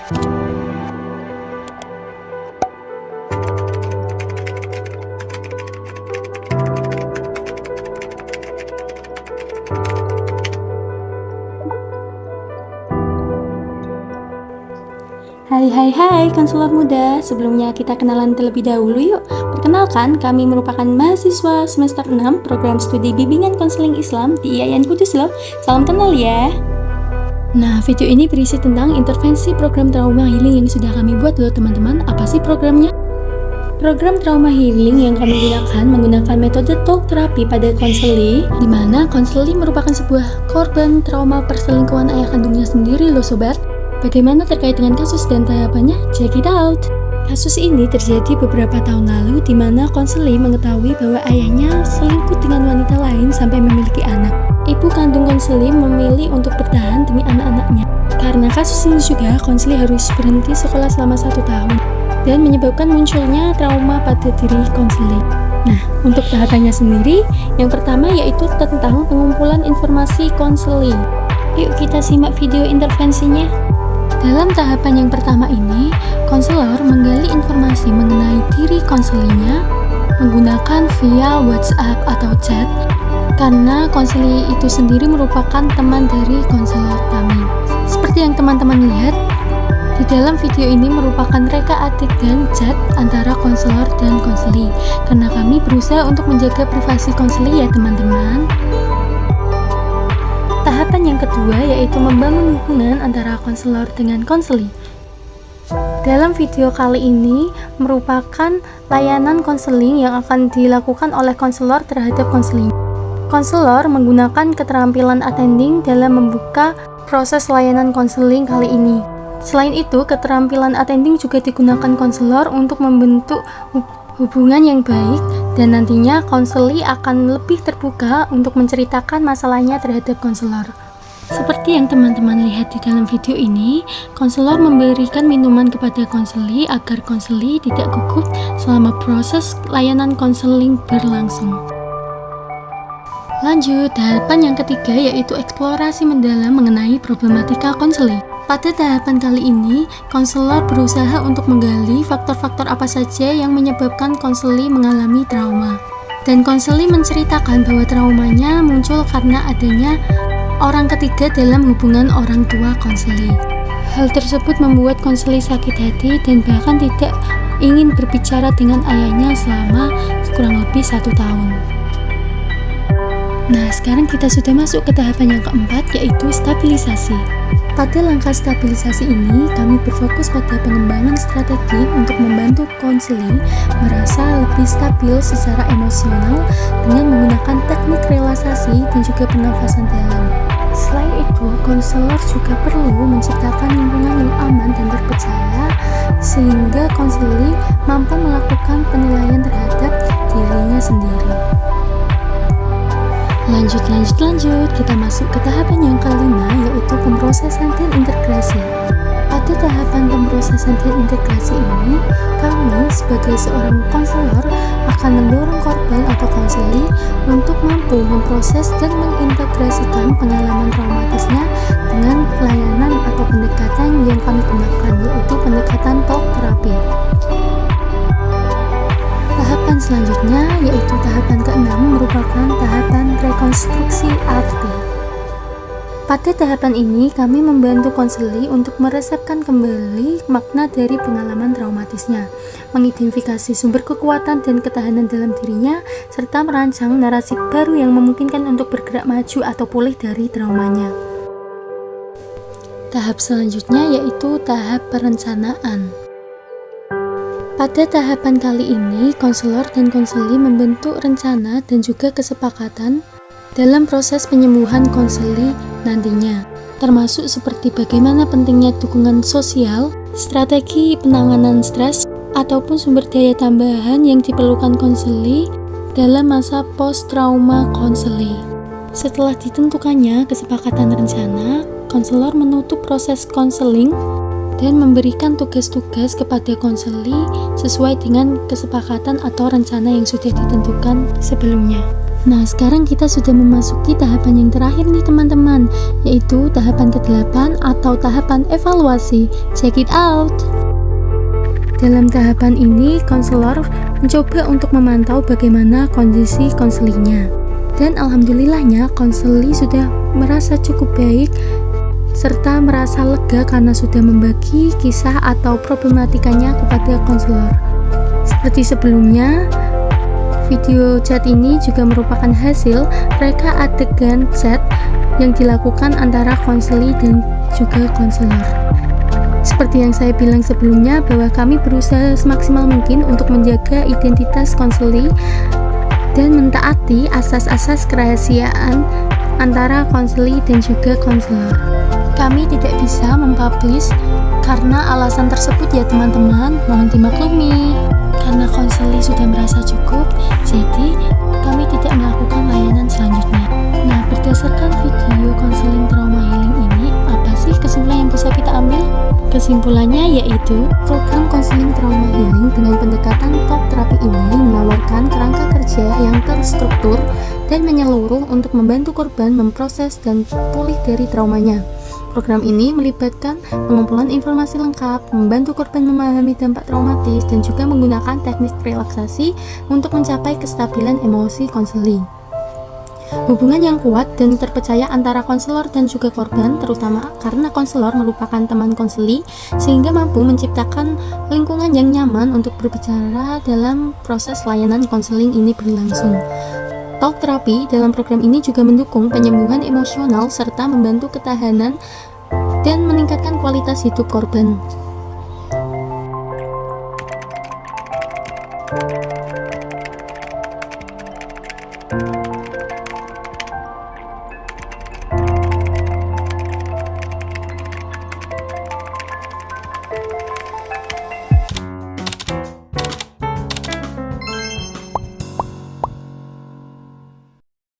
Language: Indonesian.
Hai konselor muda, sebelumnya kita kenalan terlebih dahulu yuk. Perkenalkan, kami merupakan mahasiswa semester 6 program studi bimbingan konseling Islam di IAIN Kudus loh. Salam kenal ya. Nah, video ini berisi tentang intervensi program trauma healing yang sudah kami buat loh teman-teman. Apa sih programnya? Program trauma healing yang kami gunakan menggunakan metode talk terapi pada konseli, di mana konseli merupakan sebuah korban trauma perselingkuhan ayah kandungnya sendiri loh sobat. Bagaimana terkait dengan kasus dan tahapannya? Check it out! Kasus ini terjadi beberapa tahun lalu di mana konseli mengetahui bahwa ayahnya selingkuh dengan wanita lain sampai memiliki anak. Ibu kandung konseli memilih untuk bertahan demi anak-anaknya. Karena kasus ini juga, konseli harus berhenti sekolah selama 1 tahun dan menyebabkan munculnya trauma pada diri konseli. Nah, untuk tahapannya sendiri, yang pertama yaitu tentang pengumpulan informasi konseli. Yuk kita simak video intervensinya. Dalam tahapan yang pertama ini, konselor menggali informasi mengenai diri konselinya menggunakan via WhatsApp atau chat, karena konseli itu sendiri merupakan teman dari konselor kami. Seperti yang teman-teman lihat, di dalam video ini merupakan reka adegan chat antara konselor dan konseli, karena kami berusaha untuk menjaga privasi konseli ya teman-teman. Tahapan yang kedua yaitu membangun hubungan antara konselor dengan konseli. Dalam video kali ini merupakan layanan konseling yang akan dilakukan oleh konselor terhadap konseli. Konselor menggunakan keterampilan attending dalam membuka proses layanan konseling kali ini. Selain itu, keterampilan attending juga digunakan konselor untuk membentuk hubungan yang baik, dan nantinya konseli akan lebih terbuka untuk menceritakan masalahnya terhadap konselor. Seperti yang teman-teman lihat di dalam video ini, konselor memberikan minuman kepada konseli agar konseli tidak gugup selama proses layanan konseling berlangsung. Lanjut, tahapan yang ketiga yaitu eksplorasi mendalam mengenai problematika konseli. Pada tahapan kali ini, konselor berusaha untuk menggali faktor-faktor apa saja yang menyebabkan konseli mengalami trauma. Dan konseli menceritakan bahwa traumanya muncul karena adanya orang ketiga dalam hubungan orang tua konseli. Hal tersebut membuat konseli sakit hati dan bahkan tidak ingin berbicara dengan ayahnya selama kurang lebih 1 tahun. Nah, sekarang kita sudah masuk ke tahapan yang keempat, yaitu stabilisasi. Pada langkah stabilisasi ini, kami berfokus pada pengembangan strategi untuk membantu konseli merasa lebih stabil secara emosional dengan menggunakan teknik relaksasi dan juga pernafasan dalam. Selain itu, konselor juga perlu menciptakan lingkungan yang aman dan terpercaya sehingga konseli mampu melakukan penilaian terhadap dirinya sendiri. Lanjut, kita masuk ke tahapan yang kelima, yaitu pemrosesan dan integrasi. Pada tahapan pemrosesan dan integrasi ini, kami sebagai seorang konselor akan mendorong korban atau konseli untuk mampu memproses dan mengintegrasikan pengalaman traumatisnya dengan layanan atau pendekatan yang kami gunakan, yaitu pendekatan talk terapi. Tahapan selanjutnya yaitu tahapan ke-6 merupakan tahapan rekonstruksi arti. Pada tahapan ini kami membantu konseli untuk meresepkan kembali makna dari pengalaman traumatisnya, mengidentifikasi sumber kekuatan dan ketahanan dalam dirinya, serta merancang narasi baru yang memungkinkan untuk bergerak maju atau pulih dari traumanya. Tahap selanjutnya yaitu tahap perencanaan. Pada tahapan kali ini, konselor dan konseli membentuk rencana dan juga kesepakatan dalam proses penyembuhan konseli nantinya, termasuk seperti bagaimana pentingnya dukungan sosial, strategi penanganan stres, ataupun sumber daya tambahan yang diperlukan konseli dalam masa post-trauma konseli. Setelah ditentukannya kesepakatan rencana, konselor menutup proses konseling dan memberikan tugas-tugas kepada konseli sesuai dengan kesepakatan atau rencana yang sudah ditentukan sebelumnya. Nah, sekarang kita sudah memasuki tahapan yang terakhir nih teman-teman, yaitu tahapan ke-8 atau tahapan evaluasi. Check it out! Dalam tahapan ini, konselor mencoba untuk memantau bagaimana kondisi konselingnya. Dan alhamdulillahnya, konseli sudah merasa cukup baik serta merasa lega karena sudah membagi kisah atau problematikanya kepada konselor. Seperti sebelumnya, video chat ini juga merupakan hasil reka adegan chat yang dilakukan antara konseli dan juga konselor. Seperti yang saya bilang sebelumnya, bahwa kami berusaha semaksimal mungkin untuk menjaga identitas konseli dan mentaati asas-asas kerahasiaan antara konseli dan juga konselor. Kami tidak bisa mempublish karena alasan tersebut ya teman-teman, mohon dimaklumi. Karena konseli sudah merasa cukup, jadi kami tidak melakukan layanan selanjutnya. Nah, berdasarkan video konseling trauma healing ini, apa sih kesimpulan yang bisa kita ambil? Kesimpulannya yaitu, program konseling trauma healing dengan pendekatan talk terapi ini menawarkan kerangka kerja yang terstruktur dan menyeluruh untuk membantu korban memproses dan pulih dari traumanya. Program ini melibatkan pengumpulan informasi lengkap, membantu korban memahami dampak traumatis, dan juga menggunakan teknik relaksasi untuk mencapai kestabilan emosi konseli. Hubungan yang kuat dan terpercaya antara konselor dan juga korban, terutama karena konselor merupakan teman konseli, sehingga mampu menciptakan lingkungan yang nyaman untuk berbicara dalam proses layanan konseling ini berlangsung. Talk terapi dalam program ini juga mendukung penyembuhan emosional serta membantu ketahanan dan meningkatkan kualitas hidup korban.